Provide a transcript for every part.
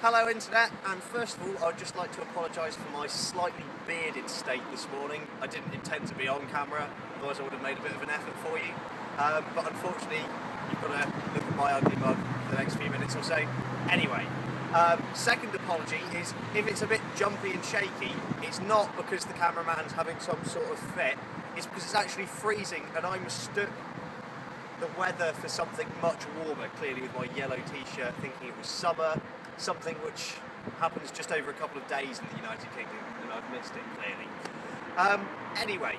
Hello Internet, and first of all I'd just like to apologise for my slightly bearded state this morning. I didn't intend to be on camera, otherwise I would have made a bit of an effort for you. But unfortunately you've got to look at my ugly mug for the next few minutes or so. Anyway, second apology is if it's a bit jumpy and shaky, it's not because the cameraman's having some sort of fit, it's because it's actually freezing and I mistook the weather for something much warmer, clearly with my yellow t-shirt thinking it was summer, something which happens just over a couple of days in the United Kingdom, and I've missed it clearly. Anyway,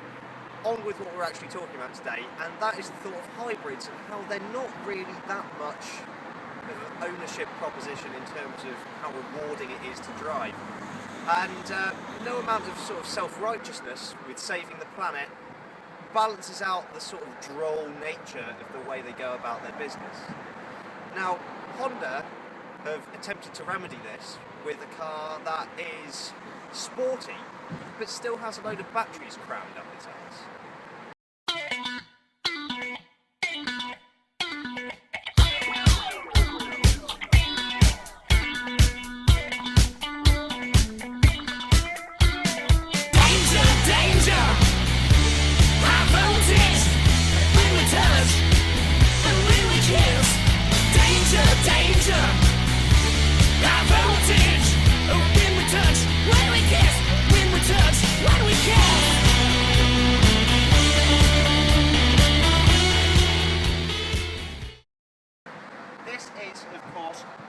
on with what we're actually talking about today, and that is the thought of hybrids and how they're not really that much of an ownership proposition in terms of how rewarding it is to drive. And no amount of sort of self-righteousness with saving the planet balances out the sort of droll nature of the way they go about their business. Now, Honda have attempted to remedy this with a car that is sporty, but still has a load of batteries crammed up its ass.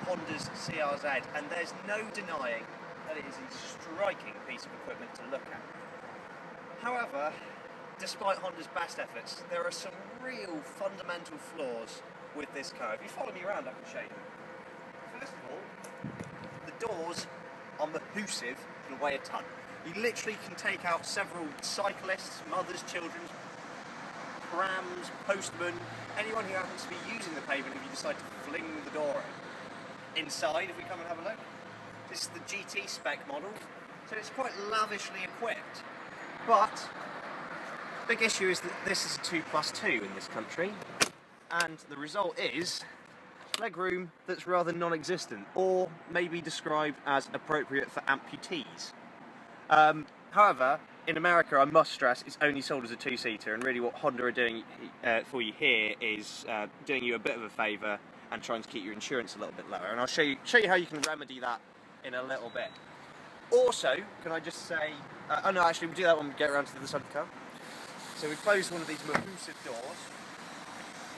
Honda's CRZ, and there's no denying that it is a striking piece of equipment to look at. However, despite Honda's best efforts, there are some real fundamental flaws with this car. If you follow me around, I can show you. First of all, the doors are mahoosive and weigh a ton. You literally can take out several cyclists, mothers, children, prams, postmen, anyone who happens to be using the pavement if you decide to fling the door open. Inside, if we come and have a look, this is the GT spec model, so it's quite lavishly equipped. But the big issue is that this is a 2+2 in this country, and the result is legroom that's rather non-existent, or maybe described as appropriate for amputees. However, in America, I must stress, it's only sold as a two-seater, and really what Honda are doing for you here is doing you a bit of a favour and trying to keep your insurance a little bit lower. And I'll show you how you can remedy that in a little bit. Also, can I just say, oh no, actually we'll do that when we get around to the other side of the car. So we close one of these mahoosive doors.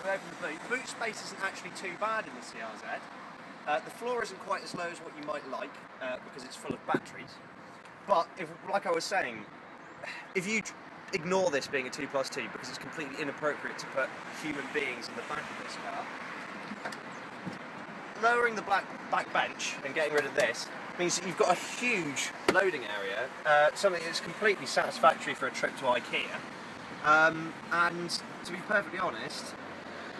We open the boot. Boot space isn't actually too bad in the CRZ. The floor isn't quite as low as what you might like because it's full of batteries. But if, like I was saying, if you ignore this being a 2+2 because it's completely inappropriate to put human beings in the back of this car, lowering the back bench and getting rid of this means that you've got a huge loading area, something that's completely satisfactory for a trip to IKEA. And to be perfectly honest,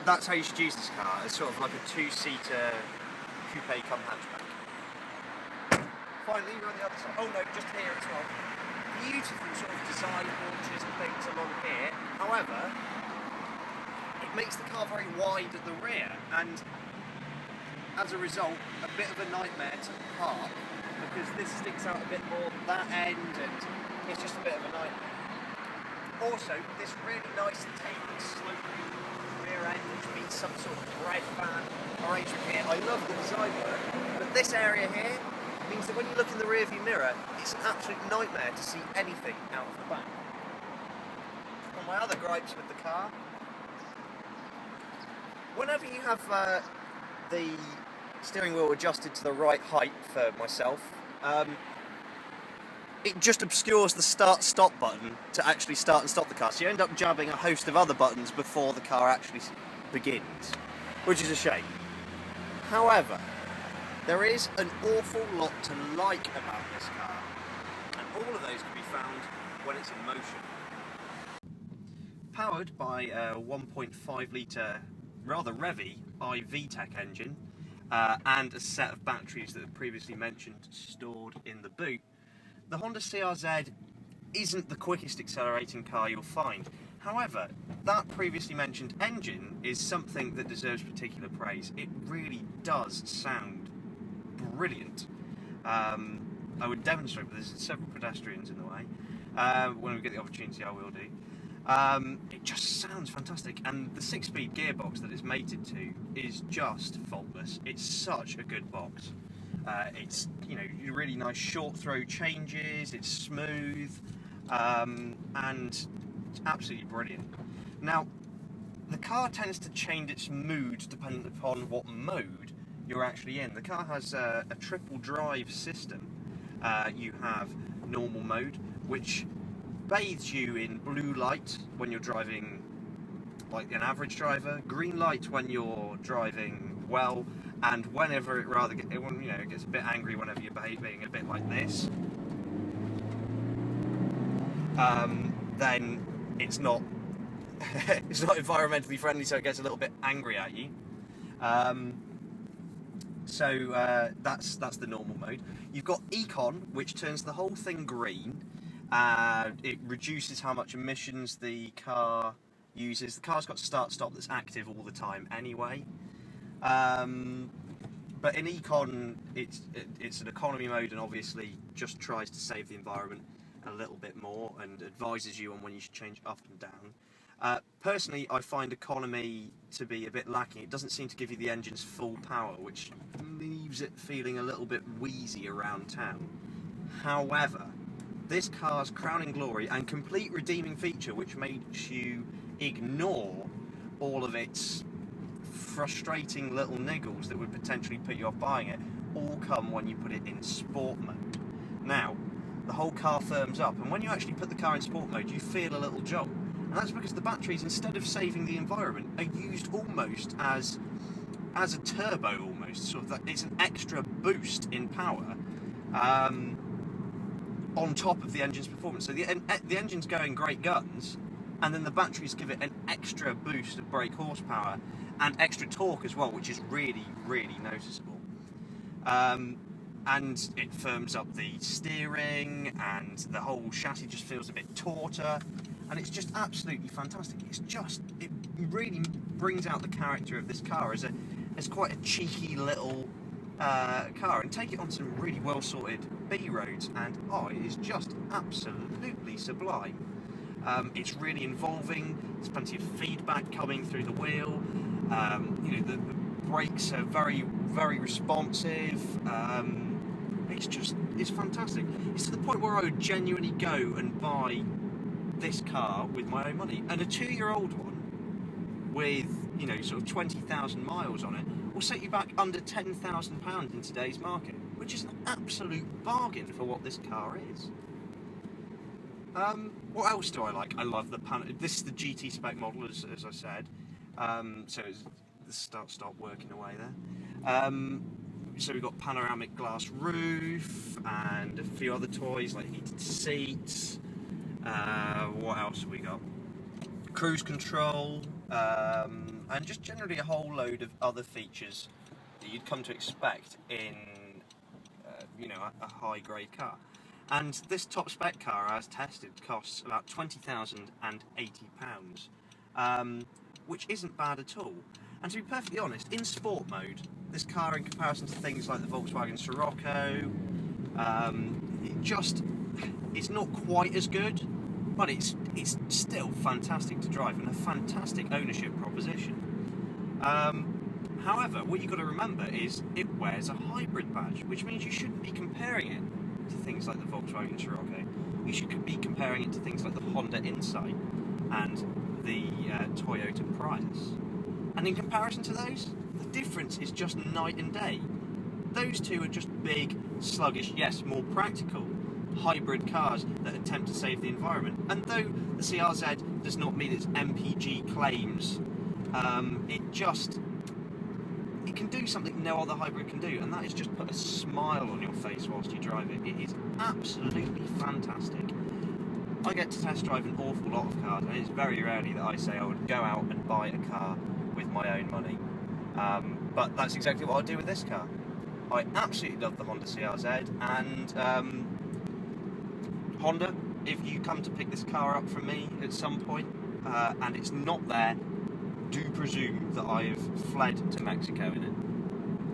that's how you should use this car, as sort of like a two-seater coupe cum hatchback. Finally, we're on the other side. Oh no, just here as well. Beautiful sort of design launches and things along here. However, it makes the car very wide at the rear, and as a result, a bit of a nightmare to park because this sticks out a bit more at that end, and it's just a bit of a nightmare. Also, this really nice tapered sloping rear end, which means some sort of bread fan arrangement here. I love the design work, but this area here means that when you look in the rearview mirror, it's an absolute nightmare to see anything out of the back. And my other gripes with the car, whenever you have the steering wheel adjusted to the right height for myself, it just obscures the start-stop button to actually start and stop the car, so you end up jabbing a host of other buttons before the car actually begins, which is a shame. However, there is an awful lot to like about this car, and all of those can be found when it's in motion. Powered by a 1.5 litre, rather revvy, i-VTEC engine, and a set of batteries that are previously mentioned stored in the boot, the Honda CRZ isn't the quickest accelerating car you'll find. However, that previously mentioned engine is something that deserves particular praise. It really does sound brilliant. brilliant. I would demonstrate, but there's several pedestrians in the way. When we get the opportunity, I will do. It just sounds fantastic, and the 6-speed gearbox that it's mated to is just faultless. It's such a good box. It's, you know, really nice short throw changes. It's smooth, and it's absolutely brilliant. Now, the car tends to change its mood depending upon what mode you're actually in. The car has a triple drive system. You have normal mode, which bathes you in blue light when you're driving like an average driver, green light when you're driving well, and whenever it gets a bit angry whenever you're behaving a bit like this, then it's not it's not environmentally friendly, so it gets a little bit angry at you. That's the normal mode. You've got Econ, which turns the whole thing green. It reduces how much emissions the car uses. The car's got start-stop that's active all the time anyway. But in Econ, it's an economy mode, and obviously just tries to save the environment a little bit more and advises you on when you should change up and down. Personally, I find economy to be a bit lacking. It doesn't seem to give you the engine's full power, which leaves it feeling a little bit wheezy around town. However, this car's crowning glory and complete redeeming feature, which makes you ignore all of its frustrating little niggles that would potentially put you off buying it, all come when you put it in sport mode. Now, the whole car firms up, and when you actually put the car in sport mode, you feel a little jolt. And that's because the batteries, instead of saving the environment, are used almost as a turbo, almost. Sort of that it's an extra boost in power on top of the engine's performance. So the engine's going great guns, and then the batteries give it an extra boost of brake horsepower and extra torque as well, which is really, really noticeable. And it firms up the steering, and the whole chassis just feels a bit tauter, and it's just absolutely fantastic. It really brings out the character of this car as quite a cheeky little car, and take it on some really well sorted B roads, and it is just absolutely sublime. It's really involving. There's plenty of feedback coming through the wheel. The brakes are very, very responsive. It's fantastic. It's to the point where I would genuinely go and buy this car with my own money. And a 2-year-old one with, sort of 20,000 miles on it will set you back under £10,000 in today's market, which is an absolute bargain for what this car is. What else do I like? I love the panel. This is the GT spec model, as I said. So it's the start-stop working away there. So we've got panoramic glass roof and a few other toys like heated seats. What else have we got? Cruise control, and just generally a whole load of other features that you'd come to expect in, a high-grade car. And this top spec car, as tested, costs about £20,080, which isn't bad at all. And to be perfectly honest, in sport mode, this car, in comparison to things like the Volkswagen Scirocco, it's not quite as good, but it's still fantastic to drive and a fantastic ownership proposition. However, what you've got to remember is it wears a hybrid badge, which means you shouldn't be comparing it to things like the Volkswagen Scirocco. You should be comparing it to things like the Honda Insight and the Toyota Prius. And in comparison to those, the difference is just night and day. Those two are just big, sluggish, yes, more practical hybrid cars that attempt to save the environment. And though the CRZ does not meet its MPG claims, it can do something no other hybrid can do, and that is just put a smile on your face whilst you drive it. It is absolutely fantastic. I get to test drive an awful lot of cars, and it's very rarely that I say I would go out and buy a car with my own money. But that's exactly what I'll do with this car. I absolutely love the Honda CRZ, and Honda, if you come to pick this car up from me at some point, and it's not there, do presume that I have fled to Mexico in it.